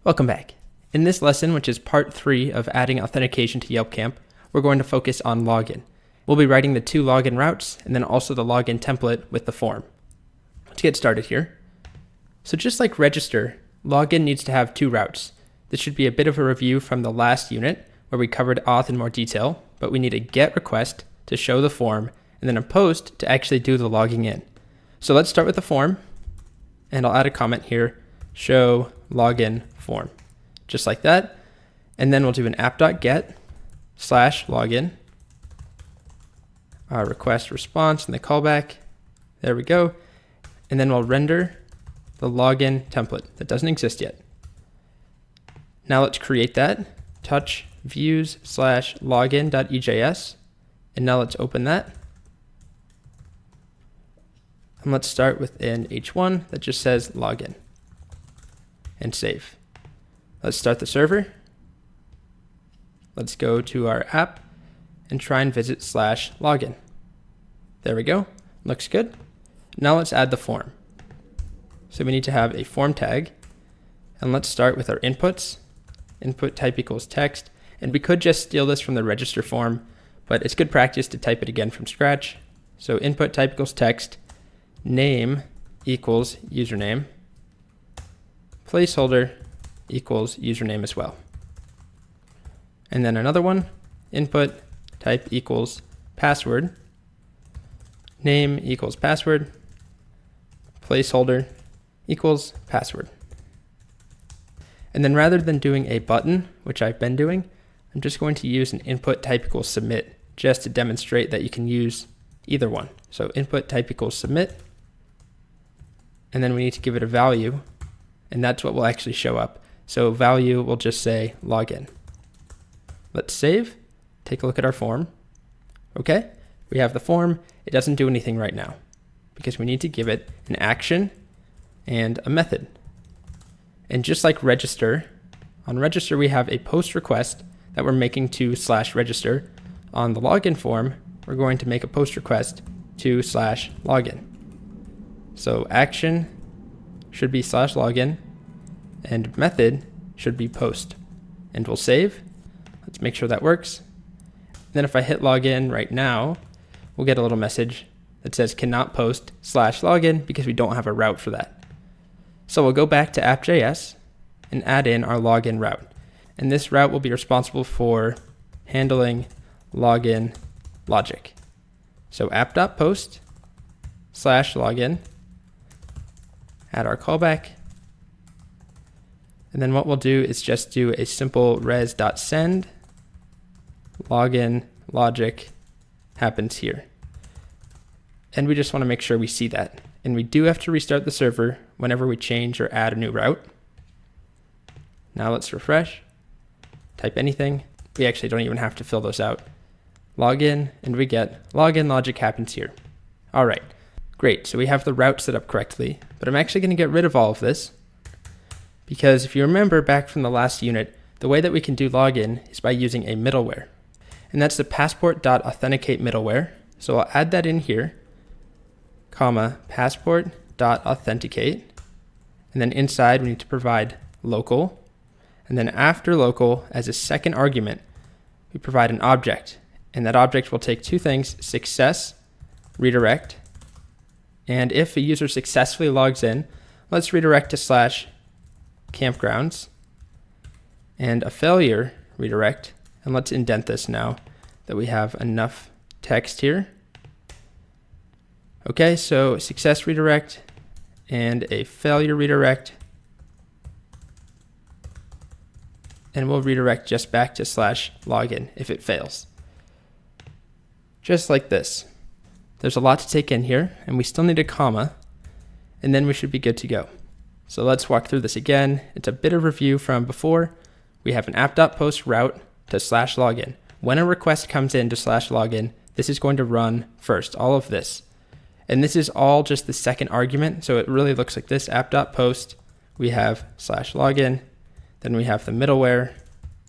Welcome back. In this lesson, which is part 3 of adding authentication to YelpCamp, we're going to focus on login. We'll be writing the 2 login routes and then also the login template with the form. Let's get started here. So just like register, login needs to have 2 routes. This should be a bit of a review from the last unit where we covered auth in more detail, but we need a get request to show the form and then a post to actually do the logging in. So let's start with the form, and I'll add a comment here, show login form, just like that. And then we'll do an app.get/login, request response and the callback. There we go. And then we'll render the login template that doesn't exist yet. Now let's create that, touch views/login.ejs. And now let's open that. And let's start with an H1 that just says login and save. Let's start the server. Let's go to our app and try and visit /login. There we go. Looks good. Now let's add the form. So we need to have a form tag, and let's start with our inputs. Input type equals text, and we could just steal this from the register form, but it's good practice to type it again from scratch. So input type equals text, name equals username, placeholder equals username as well. And then another one, input type equals password, name equals password, placeholder equals password. And then rather than doing a button, which I've been doing, I'm just going to use an input type equals submit just to demonstrate that you can use either one. So input type equals submit, and then we need to give it a value, and that's what will actually show up. So value will just say login. Let's save, take a look at our form. Okay, we have the form. It doesn't do anything right now because we need to give it an action and a method. And just like register, on register we have a post request that we're making to /register. On the login form, we're going to make a post request to /login. So action should be /login and method should be post. And we'll save. Let's make sure that works. Then if I hit login right now, we'll get a little message that says cannot post /login because we don't have a route for that. So we'll go back to app.js and add in our login route. And this route will be responsible for handling login logic. So app.post /login, add our callback. And then what we'll do is just do a simple res.send, login logic happens here. And we just want to make sure we see that. And we do have to restart the server whenever we change or add a new route. Now let's refresh, type anything. We actually don't even have to fill those out. Login, and we get login logic happens here. All right, great. So we have the route set up correctly, but I'm actually going to get rid of all of this because if you remember back from the last unit, the way that we can do login is by using a middleware, and that's the passport.authenticate middleware. So I'll add that in here, comma, passport.authenticate, and then inside we need to provide local, and then after local as a second argument, we provide an object, and that object will take 2 things, success, redirect, and if a user successfully logs in, let's redirect to /campgrounds, and a failure redirect, and let's indent this now that we have enough text here. Okay, so success redirect and a failure redirect, and we'll redirect just back to /login if it fails. Just like this. There's a lot to take in here, and we still need a comma, and then we should be good to go. So let's walk through this again. It's a bit of review from before. We have an app.post route to /login. When a request comes in to /login, this is going to run first, all of this. And this is all just the second argument, so it really looks like this, app.post, we have /login, then we have the middleware,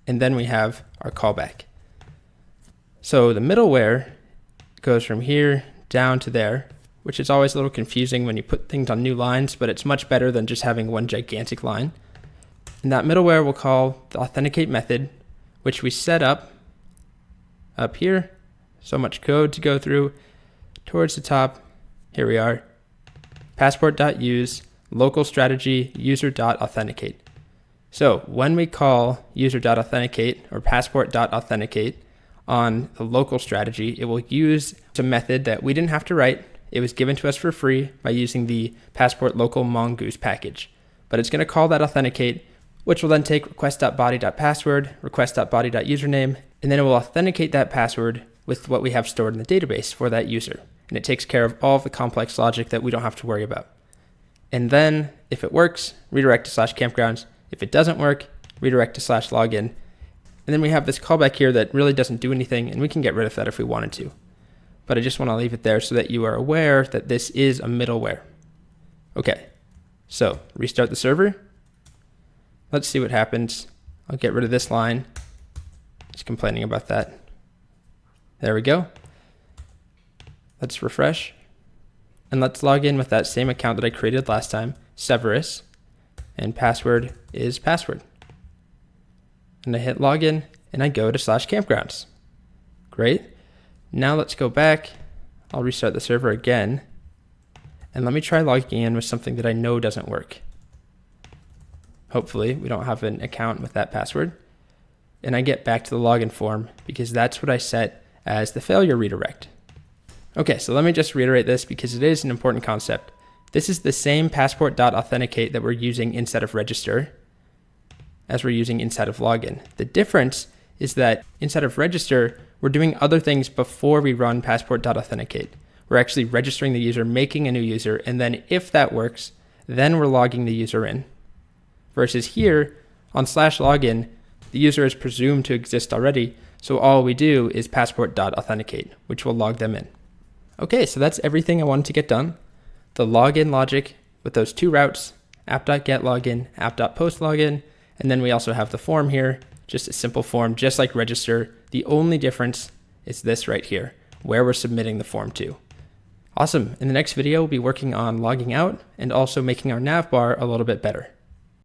and then we have our callback. So the middleware goes from here down to there, which is always a little confusing when you put things on new lines, but it's much better than just having one gigantic line. And that middleware will call the authenticate method, which we set up here. So much code to go through. Towards the top, here we are, passport.use local strategy user.authenticate. So when we call user.authenticate or passport.authenticate on the local strategy, it will use a method that we didn't have to write. It was given to us for free by using the passport local mongoose package. But it's going to call that authenticate, which will then take request.body.password, request.body.username, and then it will authenticate that password with what we have stored in the database for that user. And it takes care of all of the complex logic that we don't have to worry about. And then, if it works, redirect to /campgrounds. If it doesn't work, redirect to /login. And then we have this callback here that really doesn't do anything, and we can get rid of that if we wanted to. But I just want to leave it there so that you are aware that this is a middleware. Okay, so restart the server. Let's see what happens. I'll get rid of this line. It's complaining about that. There we go. Let's refresh. And let's log in with that same account that I created last time, Severus, and password is password. And I hit login and I go to /campgrounds. Great. Now let's go back. I'll restart the server again. And let me try logging in with something that I know doesn't work. Hopefully we don't have an account with that password. And I get back to the login form because that's what I set as the failure redirect. Okay, so let me just reiterate this because it is an important concept. This is the same passport.authenticate that we're using instead of register as we're using inside of login. The difference is that inside of register, we're doing other things before we run passport.authenticate. We're actually registering the user, making a new user, and then if that works, then we're logging the user in. Versus here on /login, the user is presumed to exist already, so all we do is passport.authenticate, which will log them in. Okay, so that's everything I wanted to get done. The login logic with those two routes, app.getLogin, app.postLogin, and then we also have the form here, just a simple form, just like register. The only difference is this right here, where we're submitting the form to. Awesome. In the next video, we'll be working on logging out and also making our nav bar a little bit better.